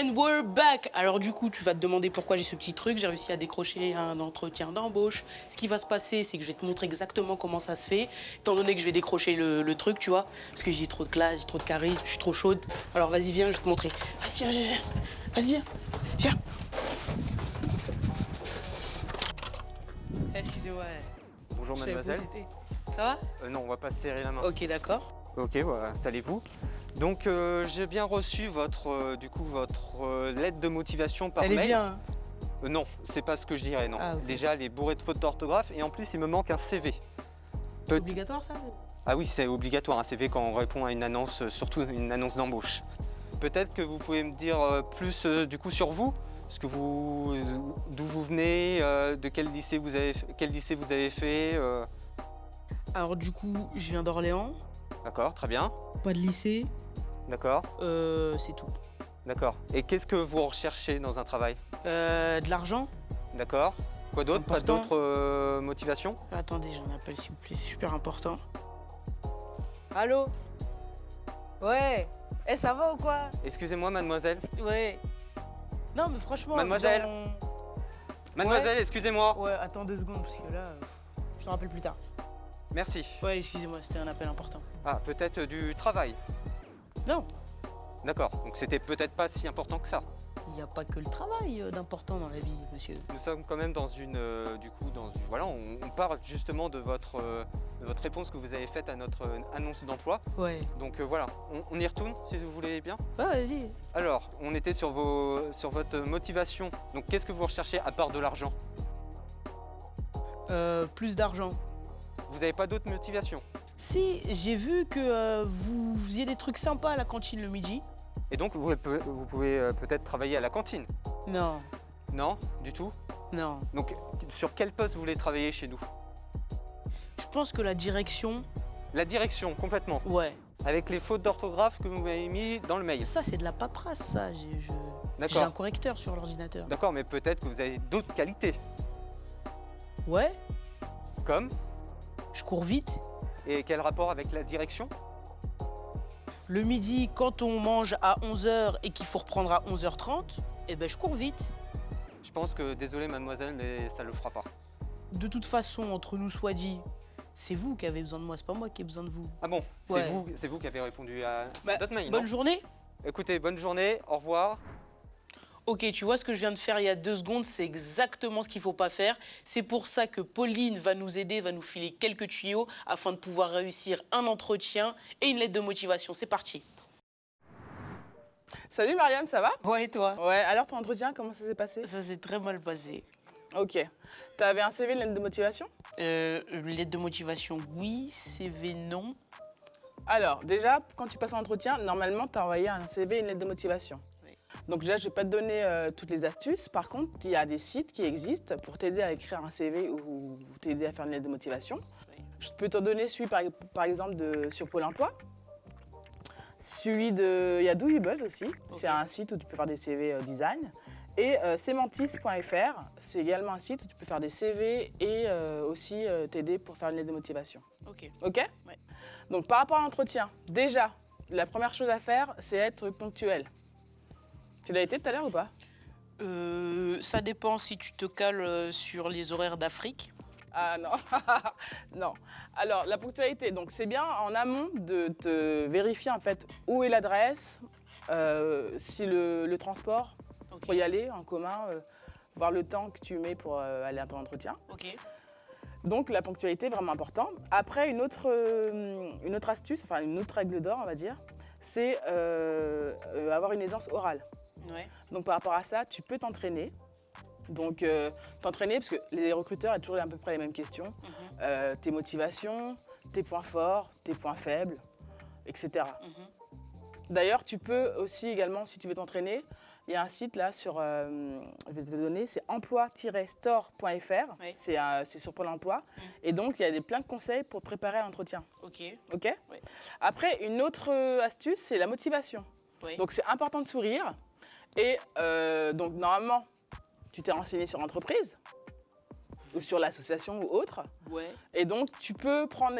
And we're back. Alors du coup, tu vas te demander pourquoi j'ai ce petit truc. J'ai réussi à décrocher un entretien d'embauche. Ce qui va se passer, c'est que je vais te montrer exactement comment ça se fait, étant donné que je vais décrocher le truc, tu vois. Parce que j'ai trop de classe, j'ai trop de charisme, je suis trop chaude. Alors vas-y, viens, je vais te montrer. Vas-y, viens. Vas-y, viens. Viens. Excusez-moi. Bonjour mademoiselle. Ça va? Non, on va pas se serrer la main. Ok, d'accord. Ok, voilà, installez-vous. Donc j'ai bien reçu votre lettre de motivation par mail. Elle est bien, hein? Non, c'est pas ce que je dirais, non. Ah, ok. Déjà, elle est bourrée de fautes d'orthographe et en plus, il me manque un CV. C'est obligatoire, ça? Ah oui, c'est obligatoire, un CV quand on répond à une annonce, surtout une annonce d'embauche. Peut-être que vous pouvez me dire plus du coup sur vous, d'où vous venez, de quel lycée vous avez fait. Alors du coup, je viens d'Orléans. D'accord, très bien. Pas de lycée. D'accord, C'est tout. d'accord. Et qu'est-ce que vous recherchez dans un travail? De l'argent? D'accord. Quoi d'autre? Pas important. d'autres motivations? Attendez, j'en appelle s'il vous plaît, c'est super important. Allô? Ouais. Eh, ça va ou quoi? Excusez-moi, mademoiselle. Ouais. Non, mais franchement... Mademoiselle. Mademoiselle, Ouais. excusez-moi. Ouais, attends 2 secondes, parce que là, je te rappelle plus tard. Merci. Ouais, excusez-moi, c'était un appel important. Ah, peut-être du travail. Non, D'accord, donc c'était peut-être pas si important que ça. il n'y a pas que le travail d'important dans la vie, monsieur. Nous sommes quand même dans voilà, on parle justement de votre réponse que vous avez faite à notre annonce d'emploi. Ouais. Donc voilà, on y retourne si vous voulez bien. Ouais, vas-y. Alors, on était sur votre motivation. Donc qu'est-ce que vous recherchez à part de l'argent? Plus d'argent. Vous n'avez pas d'autres motivations? Si, j'ai vu que vous faisiez des trucs sympas à la cantine le midi. Et donc vous pouvez peut-être travailler à la cantine? Non, Non, du tout? non. Donc sur quel poste vous voulez travailler chez nous? Je pense que la direction, La direction, complètement. ouais. Avec les fautes d'orthographe que vous m'avez mis dans le mail. Ça, c'est de la paperasse, ça. J'ai D'accord. un correcteur sur l'ordinateur. D'accord, mais peut-être que vous avez d'autres qualités. Ouais, Comme? je cours vite. Et quel rapport avec la direction? Le midi, quand on mange à 11h et qu'il faut reprendre à 11h30, eh ben, je cours vite. Je pense que, désolé mademoiselle, mais ça le fera pas. De toute façon, entre nous soit dit, c'est vous qui avez besoin de moi, c'est pas moi qui ai besoin de vous. Ah bon? Ouais. C'est vous qui avez répondu à Bah, notre mail, bonne non? journée. Écoutez, bonne journée, au revoir. Ok, tu vois ce que je viens de faire il y a 2 secondes, c'est exactement ce qu'il faut pas faire. C'est pour ça que Pauline va nous aider, va nous filer quelques tuyaux afin de pouvoir réussir un entretien et une lettre de motivation. C'est parti. Salut Mariam, ça va? Ouais, et toi? Ouais, alors ton entretien, comment ça s'est passé? Ça s'est très mal passé. Ok. T'avais un CV, une lettre de motivation? Une lettre de motivation, oui. CV, non. Alors, déjà, quand tu passes un entretien, normalement, t'as envoyé un CV et une lettre de motivation. Oui. Donc déjà, je vais pas te donner toutes les astuces. Par contre, il y a des sites qui existent pour t'aider à écrire un CV ou t'aider à faire une lettre de motivation. Oui. Je peux t'en donner celui, par exemple, sur Pôle emploi. Il y a Douyibuzz aussi. Okay. C'est un site où tu peux faire des CV design. Et Semantis.fr, c'est également un site où tu peux faire des CV et aussi t'aider pour faire une lettre de motivation. Ok. Ok? Ouais. Donc par rapport à l'entretien, déjà, la première chose à faire, c'est être ponctuel. Tu l'as été tout à l'heure ou pas? Ça dépend si tu te cales sur les horaires d'Afrique. Ah non, non. Alors la ponctualité, donc c'est bien en amont de te vérifier en fait où est l'adresse, si le transport Okay. pour y aller en commun, voir le temps que tu mets pour aller à ton entretien. Ok. Donc la ponctualité est vraiment importante. Après une autre astuce, enfin une autre règle d'or on va dire, c'est avoir une aisance orale. Ouais. Donc par rapport à ça, tu peux t'entraîner. Donc t'entraîner parce que les recruteurs ont toujours à peu près les mêmes questions. Tes motivations, tes points forts, tes points faibles, etc. D'ailleurs, tu peux aussi également, si tu veux t'entraîner, il y a un site là je vais te le donner, c'est emploi-store.fr, ouais. C'est sur Pôle emploi. Et donc il y a plein de conseils pour préparer l'entretien. Ok. Ok. Ouais. Après, une autre astuce, c'est la motivation. Oui. Donc c'est important de sourire. Et donc normalement, tu t'es renseigné sur l'entreprise. ou sur l'association ou autre. Ouais. Et donc, tu peux prendre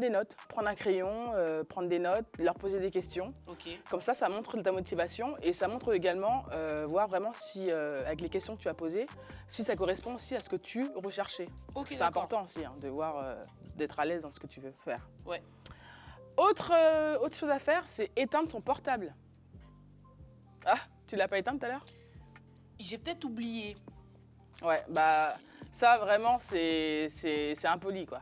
des notes, prendre un crayon, prendre des notes, leur poser des questions. Ok. Comme ça montre ta motivation et ça montre également, voir vraiment si, avec les questions que tu as posées, si ça correspond aussi à ce que tu recherchais. Ok, C'est d'accord. important aussi de voir, d'être à l'aise dans ce que tu veux faire. Ouais. Autre chose à faire, c'est éteindre son portable. Ah, tu l'as pas éteint tout à l'heure? J'ai peut-être oublié. Ouais, bah ça vraiment c'est impoli quoi.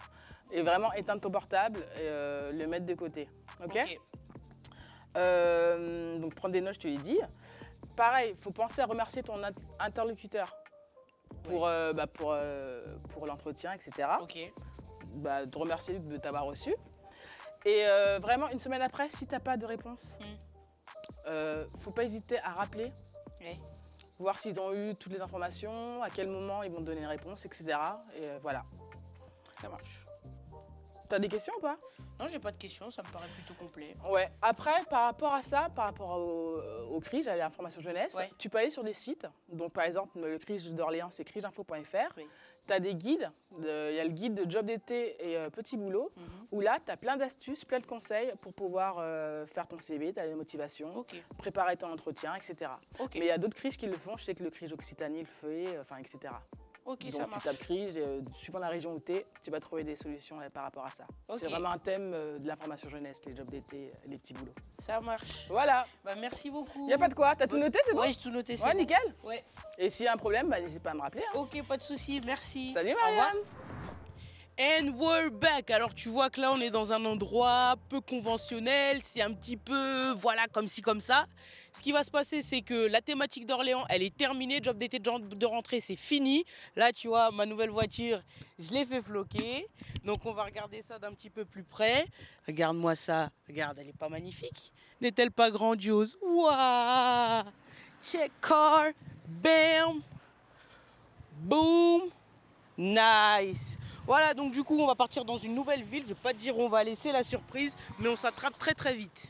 Et vraiment éteindre ton portable et le mettre de côté. Ok. Donc prendre des notes, je te l'ai dit. Pareil, il faut penser à remercier ton interlocuteur pour, pour l'entretien, etc. Ok. Bah, de remercier de t'avoir reçu. Et vraiment, une semaine après, si tu n'as pas de réponse, faut pas hésiter à rappeler, Ouais. voir s'ils ont eu toutes les informations, à quel moment ils vont te donner une réponse, etc. Et voilà. Ça marche. T'as des questions ou pas? Non, j'ai pas de questions, ça me paraît plutôt complet. Ouais. Après, par rapport à ça, par rapport au CRIJ, à l'information jeunesse, Ouais. tu peux aller sur des sites. Donc, par exemple, le CRIJ d'Orléans, c'est criginfo.fr. Oui. Tu as des guides. Il y a le guide de job d'été et petit boulot, où là, tu as plein d'astuces, plein de conseils pour pouvoir faire ton CV, ta motivation, Ok. préparer ton entretien, etc. Ok. Mais il y a d'autres CRIJ qui le font. Je sais que le CRIJ Occitanie le fait, enfin, etc. Ok, Donc, ça tu marche. tapes CRIJ, suivant la région où tu es, tu vas trouver des solutions par rapport à ça. Ok. C'est vraiment un thème de l'information jeunesse, les jobs d'été, les petits boulots. Ça marche. Voilà. Bah, merci beaucoup. Y a pas de quoi. T'as tout noté, c'est bon? Ouais, j'ai tout noté, c'est Ouais, bon. nickel. Ouais. Et s'il y a un problème, bah, n'hésite pas à me rappeler. Hein. Ok, pas de souci, merci. Salut Au revoir. Marianne. And we're back. Alors tu vois que là on est dans un endroit peu conventionnel, c'est un petit peu voilà comme ci comme ça. Ce qui va se passer c'est que la thématique d'Orléans elle est terminée, job d'été de rentrée c'est fini. Là tu vois ma nouvelle voiture je l'ai fait floquer. Donc on va regarder ça d'un petit peu plus près. Regarde-moi ça, regarde elle est pas magnifique? N'est-elle pas grandiose? Waouh! Check car, bam, boom, nice. Voilà, donc du coup, on va partir dans une nouvelle ville. Je vais pas te dire où on va laisser la surprise, mais on s'attrape très très vite.